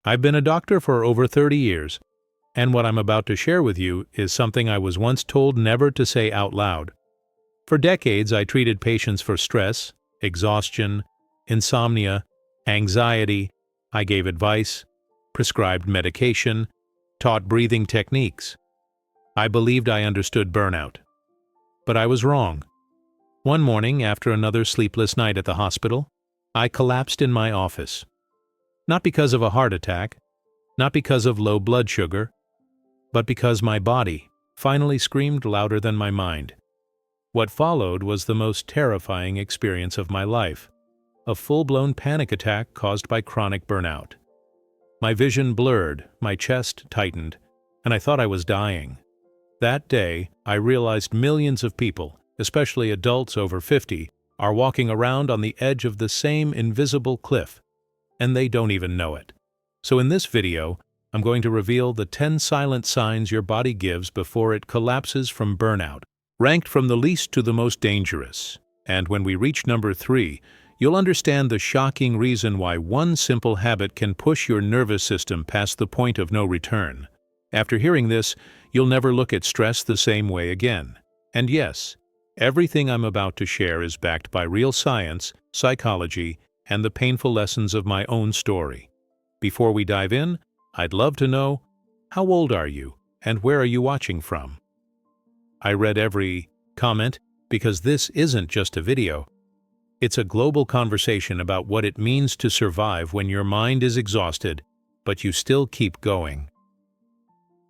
I've been a doctor for over 30 years, and what I'm about to share with you is something I was once told never to say out loud. For decades, I treated patients for stress, exhaustion, insomnia, anxiety. I gave advice, prescribed medication, taught breathing techniques. I believed I understood burnout. But I was wrong. One morning, after another sleepless night at the hospital, I collapsed in my office. Not because of a heart attack, not because of low blood sugar, but because my body finally screamed louder than my mind. What followed was the most terrifying experience of my life, a full-blown panic attack caused by chronic burnout. My vision blurred, my chest tightened, and I thought I was dying. That day, I realized millions of people, especially adults over 50, are walking around on the edge of the same invisible cliff, and they don't even know it. So in this video, I'm going to reveal the 10 silent signs your body gives before it collapses from burnout, ranked from the least to the most dangerous. And when we reach number 3, you'll understand the shocking reason why one simple habit can push your nervous system past the point of no return. After hearing this, you'll never look at stress the same way again. And yes, everything I'm about to share is backed by real science, psychology, and the painful lessons of my own story. Before we dive in, I'd love to know, how old are you, and where are you watching from? I read every comment because this isn't just a video. It's a global conversation about what it means to survive when your mind is exhausted, but you still keep going.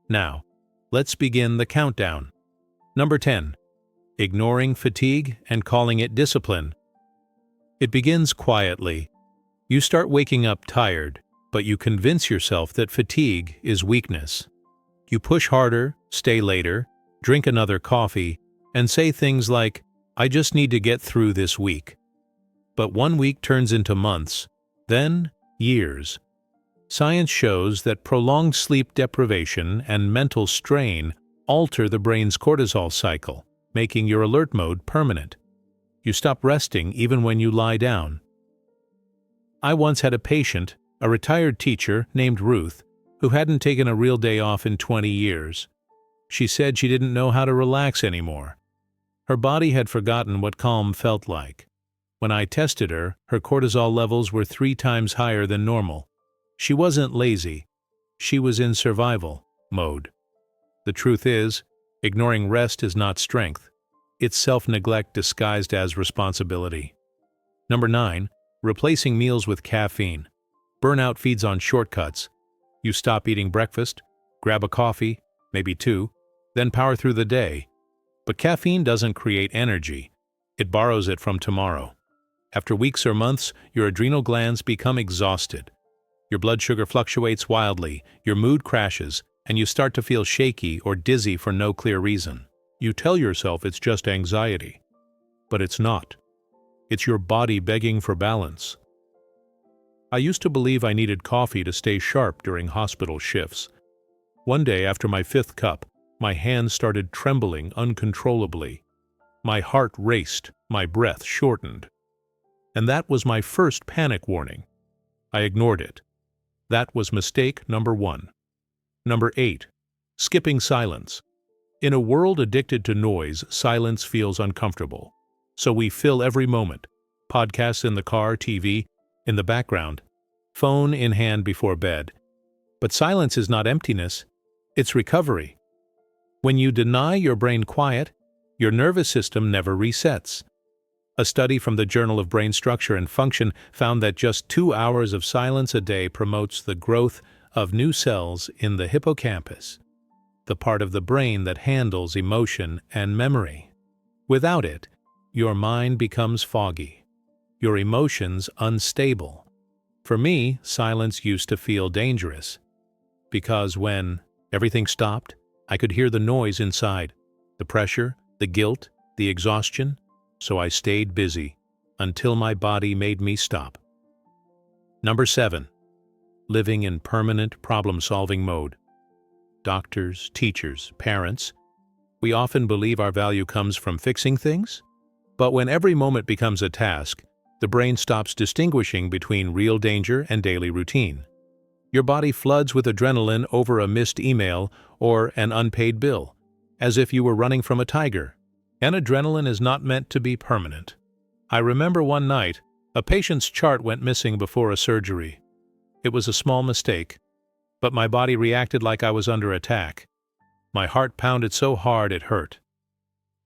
Now, let's begin the countdown. Number 10. Ignoring fatigue and calling it discipline. It begins quietly. You start waking up tired, but you convince yourself that fatigue is weakness. You push harder, stay later, drink another coffee, and say things like, "I just need to get through this week." But 1 week turns into months, then years. Science shows that prolonged sleep deprivation and mental strain alter the brain's cortisol cycle, making your alert mode permanent. You stop resting even when you lie down. I once had a patient, a retired teacher named Ruth, who hadn't taken a real day off in 20 years. She said she didn't know how to relax anymore. Her body had forgotten what calm felt like. When I tested her, her cortisol levels were 3 times higher than normal. She wasn't lazy. She was in survival mode. The truth is, ignoring rest is not strength. It's self-neglect disguised as responsibility. Number 9. Replacing meals with caffeine. Burnout feeds on shortcuts. You stop eating breakfast, grab a coffee, maybe 2, then power through the day. But caffeine doesn't create energy. It borrows it from tomorrow. After weeks or months, your adrenal glands become exhausted. Your blood sugar fluctuates wildly, your mood crashes, and you start to feel shaky or dizzy for no clear reason. You tell yourself it's just anxiety, but it's not. It's your body begging for balance. I used to believe I needed coffee to stay sharp during hospital shifts. One day after my 5th cup, my hands started trembling uncontrollably. My heart raced, my breath shortened. And that was my first panic warning. I ignored it. That was mistake number 1. Number 8. Skipping silence. In a world addicted to noise, silence feels uncomfortable. So we fill every moment. Podcasts in the car, TV in the background, phone in hand before bed. But silence is not emptiness, it's recovery. When you deny your brain quiet, your nervous system never resets. A study from the Journal of Brain Structure and Function found that just 2 hours of silence a day promotes the growth of new cells in the hippocampus, the part of the brain that handles emotion and memory. Without it, your mind becomes foggy, your emotions unstable. For me, silence used to feel dangerous, because when everything stopped, I could hear the noise inside, the pressure, the guilt, the exhaustion, so I stayed busy until my body made me stop. Number 7. Living in permanent problem-solving mode. Doctors, teachers, parents, we often believe our value comes from fixing things, but when every moment becomes a task, the brain stops distinguishing between real danger and daily routine. Your body floods with adrenaline over a missed email or an unpaid bill, as if you were running from a tiger. And adrenaline is not meant to be permanent. I remember one night, a patient's chart went missing before a surgery. It was a small mistake, but my body reacted like I was under attack. My heart pounded so hard it hurt.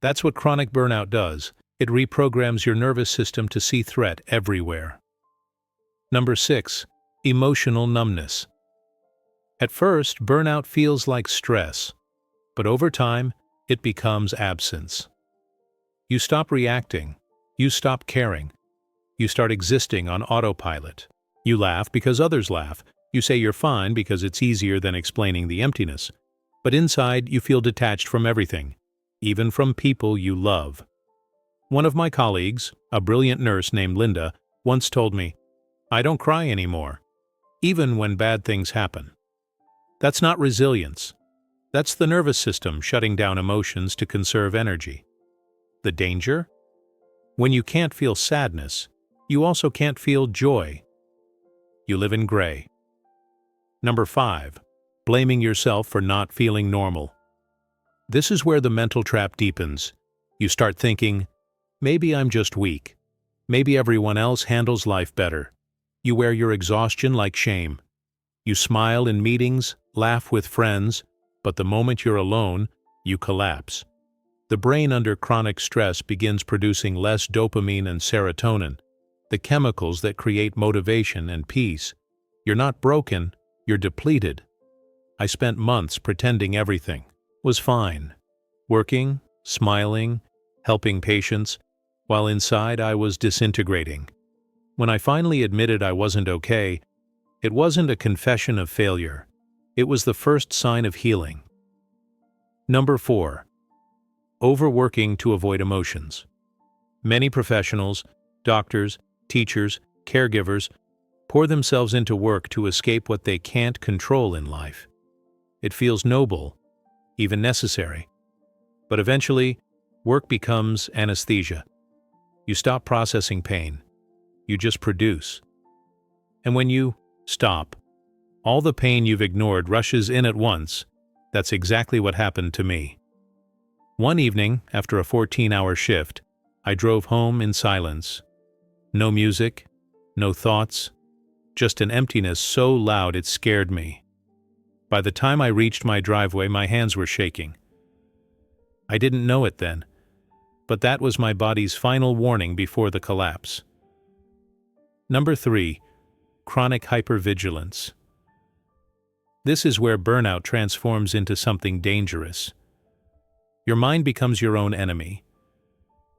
That's what chronic burnout does. It reprograms your nervous system to see threat everywhere. Number 6. Emotional numbness. At first, burnout feels like stress, but over time, it becomes absence. You stop reacting. You stop caring. You start existing on autopilot. You laugh because others laugh. You say you're fine because it's easier than explaining the emptiness. But inside, you feel detached from everything, even from people you love. One of my colleagues, a brilliant nurse named Linda, once told me, "I don't cry anymore, even when bad things happen." That's not resilience. That's the nervous system shutting down emotions to conserve energy. The danger? When you can't feel sadness, you also can't feel joy. You live in gray. Number 5. Blaming yourself for not feeling normal. This is where the mental trap deepens. You start thinking, maybe I'm just weak. Maybe everyone else handles life better. You wear your exhaustion like shame. You smile in meetings, laugh with friends, but the moment you're alone, you collapse. The brain under chronic stress begins producing less dopamine and serotonin, the chemicals that create motivation and peace. You're not broken, you're depleted. I spent months pretending everything was fine, working, smiling, helping patients, while inside I was disintegrating. When I finally admitted I wasn't okay, it wasn't a confession of failure. It was the first sign of healing. Number 4. Overworking to avoid emotions. Many professionals, doctors, teachers, caregivers, pour themselves into work to escape what they can't control in life. It feels noble, even necessary. But eventually, work becomes anesthesia. You stop processing pain. You just produce. And when you stop, all the pain you've ignored rushes in at once. That's exactly what happened to me. One evening, after a 14-hour shift, I drove home in silence. No music, no thoughts, just an emptiness so loud it scared me. By the time I reached my driveway, my hands were shaking. I didn't know it then, but that was my body's final warning before the collapse. Number 3. Chronic hypervigilance. This is where burnout transforms into something dangerous. Your mind becomes your own enemy.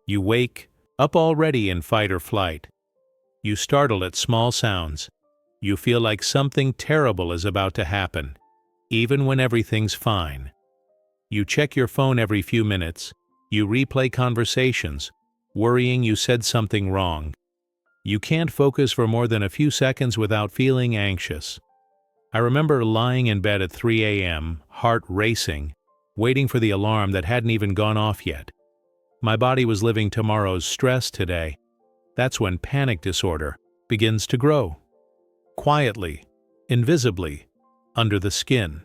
You wake up already in fight or flight. You startle at small sounds. You feel like something terrible is about to happen, even when everything's fine. You check your phone every few minutes. You replay conversations, worrying you said something wrong. You can't focus for more than a few seconds without feeling anxious. I remember lying in bed at 3 a.m., heart racing, waiting for the alarm that hadn't even gone off yet. My body was living tomorrow's stress today. That's when panic disorder begins to grow. Quietly, invisibly, under the skin.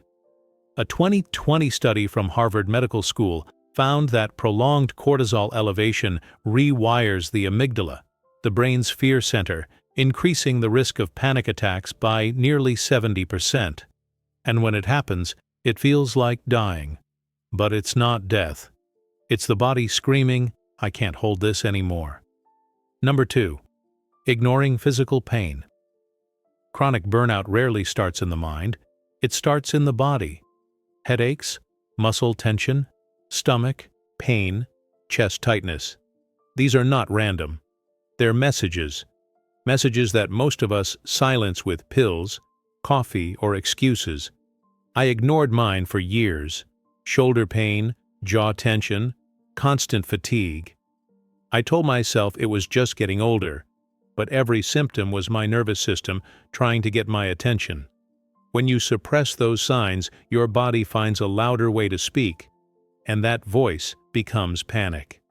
A 2020 study from Harvard Medical School found that prolonged cortisol elevation rewires the amygdala, the brain's fear center, increasing the risk of panic attacks by nearly 70%. And when it happens, it feels like dying. But it's not death. It's the body screaming, "I can't hold this anymore." Number 2. Ignoring physical pain. Chronic burnout rarely starts in the mind. It starts in the body. Headaches, muscle tension, stomach, pain, chest tightness. These are not random. They're messages. Messages that most of us silence with pills, coffee, or excuses. I ignored mine for years. Shoulder pain, jaw tension, constant fatigue. I told myself it was just getting older, but every symptom was my nervous system trying to get my attention. When you suppress those signs, your body finds a louder way to speak, and that voice becomes panic.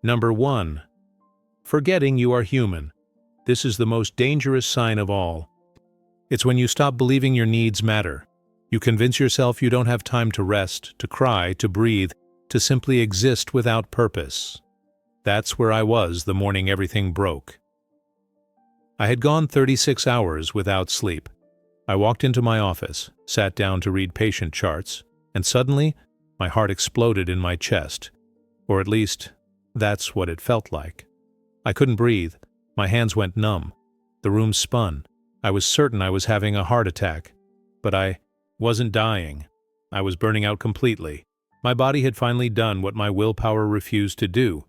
Number 1. Forgetting you are human. This is the most dangerous sign of all. It's when you stop believing your needs matter. You convince yourself you don't have time to rest, to cry, to breathe, to simply exist without purpose. That's where I was the morning everything broke. I had gone 36 hours without sleep. I walked into my office, sat down to read patient charts, and suddenly, my heart exploded in my chest. Or at least, that's what it felt like. I couldn't breathe. My hands went numb. The room spun. I was certain I was having a heart attack. But I wasn't dying. I was burning out completely. My body had finally done what my willpower refused to do.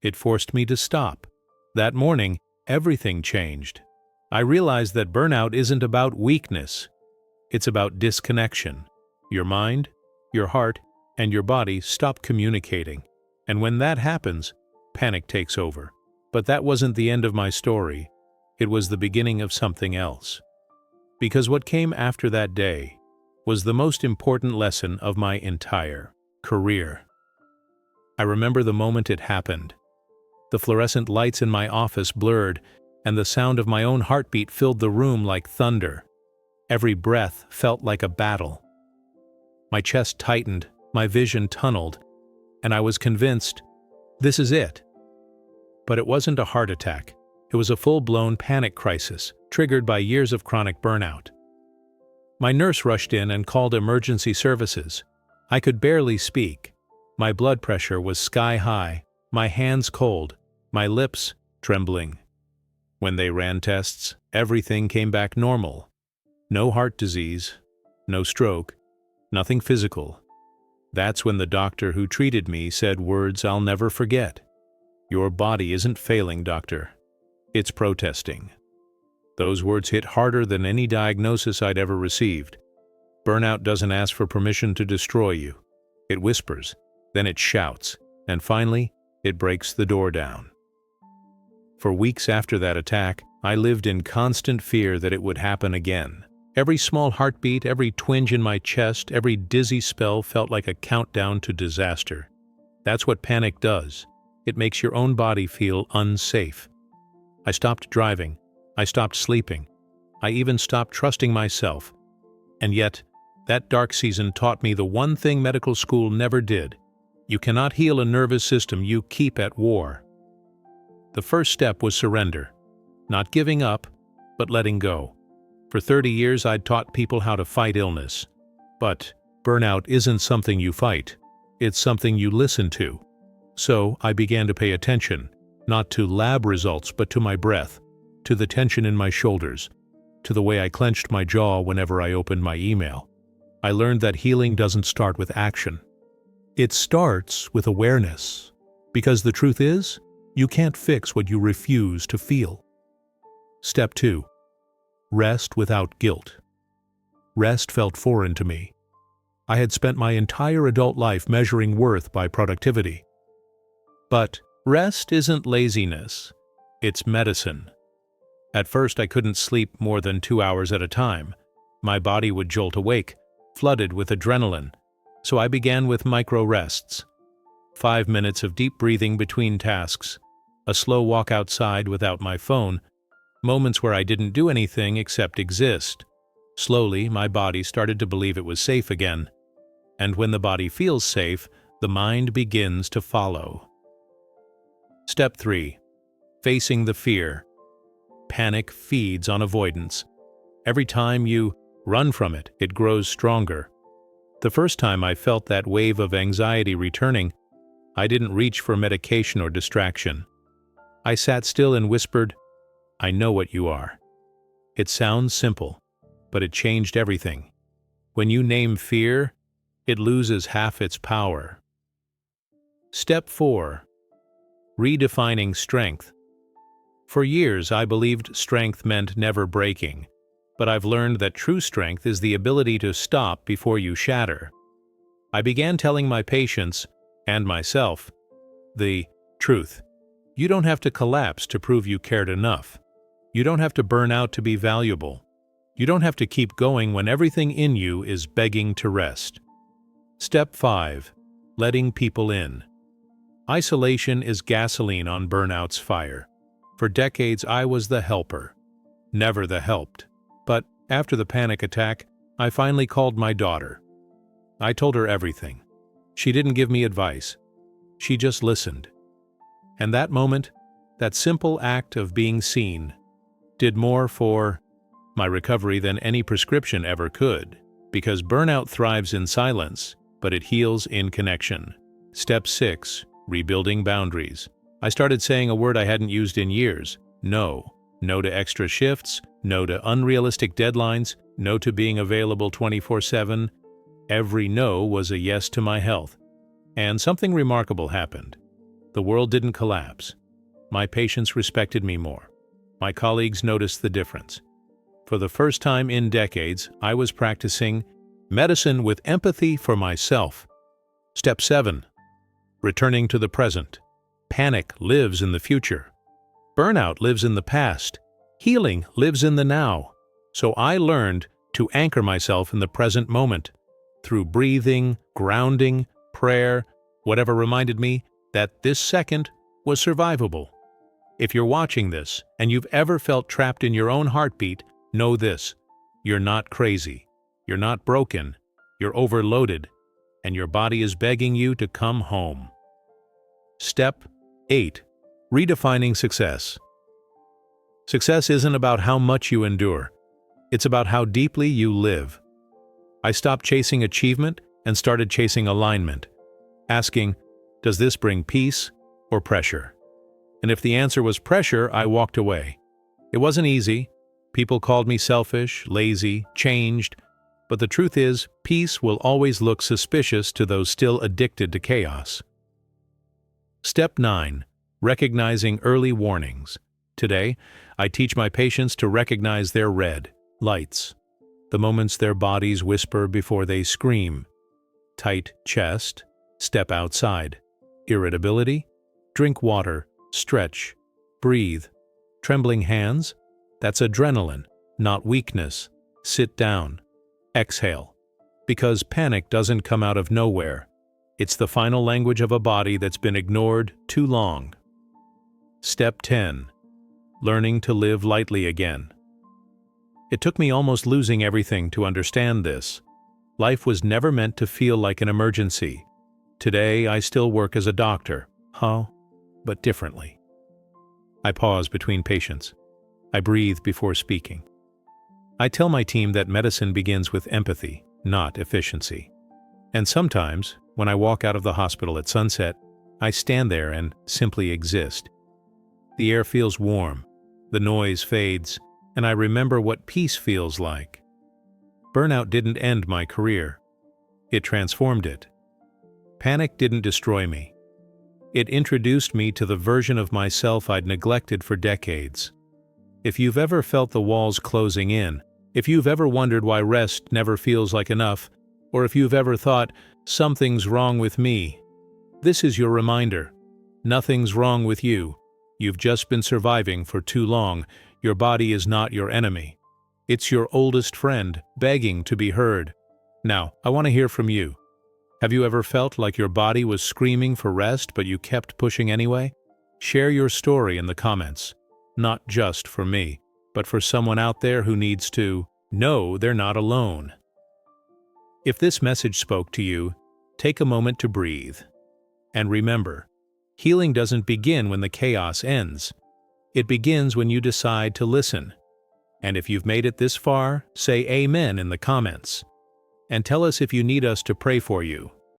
It forced me to stop. That morning, everything changed. I realized that burnout isn't about weakness. It's about disconnection. Your mind, your heart, and your body stop communicating. And when that happens, panic takes over. But that wasn't the end of my story. It was the beginning of something else. Because what came after that day was the most important lesson of my entire career. I remember the moment it happened. The fluorescent lights in my office blurred, and the sound of my own heartbeat filled the room like thunder. Every breath felt like a battle. My chest tightened, my vision tunneled, and I was convinced, this is it. But it wasn't a heart attack. It was a full-blown panic crisis, triggered by years of chronic burnout. My nurse rushed in and called emergency services. I could barely speak. My blood pressure was sky-high, my hands cold, my lips trembling. When they ran tests, everything came back normal. No heart disease, no stroke, nothing physical. That's when the doctor who treated me said words I'll never forget. "Your body isn't failing, doctor. It's protesting." Those words hit harder than any diagnosis I'd ever received. Burnout doesn't ask for permission to destroy you. It whispers, then it shouts, and finally, it breaks the door down. For weeks after that attack, I lived in constant fear that it would happen again. Every small heartbeat, every twinge in my chest, every dizzy spell felt like a countdown to disaster. That's what panic does. It makes your own body feel unsafe. I stopped driving. I stopped sleeping. I even stopped trusting myself. And yet, that dark season taught me the one thing medical school never did. You cannot heal a nervous system you keep at war. The first step was surrender. Not giving up, but letting go. For 30 years I'd taught people how to fight illness. But burnout isn't something you fight. It's something you listen to. So I began to pay attention, not to lab results but to my breath, to the tension in my shoulders, to the way I clenched my jaw whenever I opened my email. I learned that healing doesn't start with action. It starts with awareness. Because the truth is, you can't fix what you refuse to feel. Step 2. Rest without guilt. Rest felt foreign to me. I had spent my entire adult life measuring worth by productivity. But rest isn't laziness. It's medicine. At first I couldn't sleep more than 2 hours at a time. My body would jolt awake, flooded with adrenaline. So I began with micro rests. 5 minutes of deep breathing between tasks, a slow walk outside without my phone, moments where I didn't do anything except exist. Slowly, my body started to believe it was safe again. And when the body feels safe, the mind begins to follow. Step 3. Facing the fear. Panic feeds on avoidance. Every time you run from it, it grows stronger. The first time I felt that wave of anxiety returning, I didn't reach for medication or distraction. I sat still and whispered, "I know what you are." It sounds simple, but it changed everything. When you name fear, it loses half its power. Step 4. Redefining strength. For years, I believed strength meant never breaking, but I've learned that true strength is the ability to stop before you shatter. I began telling my patients, and myself, the truth. You don't have to collapse to prove you cared enough. You don't have to burn out to be valuable. You don't have to keep going when everything in you is begging to rest. Step 5. Letting people in. Isolation is gasoline on burnout's fire. For decades, I was the helper, never the helped. But After the panic attack, I finally called my daughter. I told her everything. She didn't give me advice. She just listened. And that moment, that simple act of being seen, did more for my recovery than any prescription ever could, because burnout thrives in silence, but it heals in connection. Step 6. Rebuilding boundaries. I started saying a word I hadn't used in years: no. No to extra shifts, no to unrealistic deadlines, no to being available 24/7. Every no was a yes to my health. And something remarkable happened. The world didn't collapse. My patients respected me more. My colleagues noticed the difference. For the first time in decades, I was practicing medicine with empathy for myself. Step 7. Returning to the present. Panic lives in the future. Burnout lives in the past. Healing lives in the now. So I learned to anchor myself in the present moment through breathing, grounding, prayer, whatever reminded me that this second was survivable. If you're watching this and you've ever felt trapped in your own heartbeat, know this: you're not crazy, you're not broken, you're overloaded, and your body is begging you to come home. Step 8. Redefining success. Success isn't about how much you endure. It's about how deeply you live. I stopped chasing achievement and started chasing alignment, asking, does this bring peace or pressure? And if the answer was pressure, I walked away. It wasn't easy. People called me selfish, lazy, changed. But the truth is, peace will always look suspicious to those still addicted to chaos. Step 9. Recognizing early warnings. Today, I teach my patients to recognize their red lights, the moments their bodies whisper before they scream. Tight chest, step outside. Irritability, drink water, stretch, breathe. Trembling hands, that's adrenaline, not weakness. Sit down. Exhale. Because panic doesn't come out of nowhere. It's the final language of a body that's been ignored too long. Step 10. Learning to live lightly again. It took me almost losing everything to understand this. Life was never meant to feel like an emergency. Today, I still work as a doctor, but differently. I pause between patients. I breathe before speaking. I tell my team that medicine begins with empathy, not efficiency. And sometimes, when I walk out of the hospital at sunset, I stand there and simply exist. The air feels warm, the noise fades, and I remember what peace feels like. Burnout didn't end my career. It transformed it. Panic didn't destroy me. It introduced me to the version of myself I'd neglected for decades. If you've ever felt the walls closing in, if you've ever wondered why rest never feels like enough, or if you've ever thought, something's wrong with me, this is your reminder. Nothing's wrong with you. You've just been surviving for too long. Your body is not your enemy. It's your oldest friend, begging to be heard. Now, I want to hear from you. Have you ever felt like your body was screaming for rest, but you kept pushing anyway? Share your story in the comments. Not just for me, but for someone out there who needs to know they're not alone. If this message spoke to you, take a moment to breathe. And remember, healing doesn't begin when the chaos ends. It begins when you decide to listen. And if you've made it this far, say amen in the comments. And tell us if you need us to pray for you.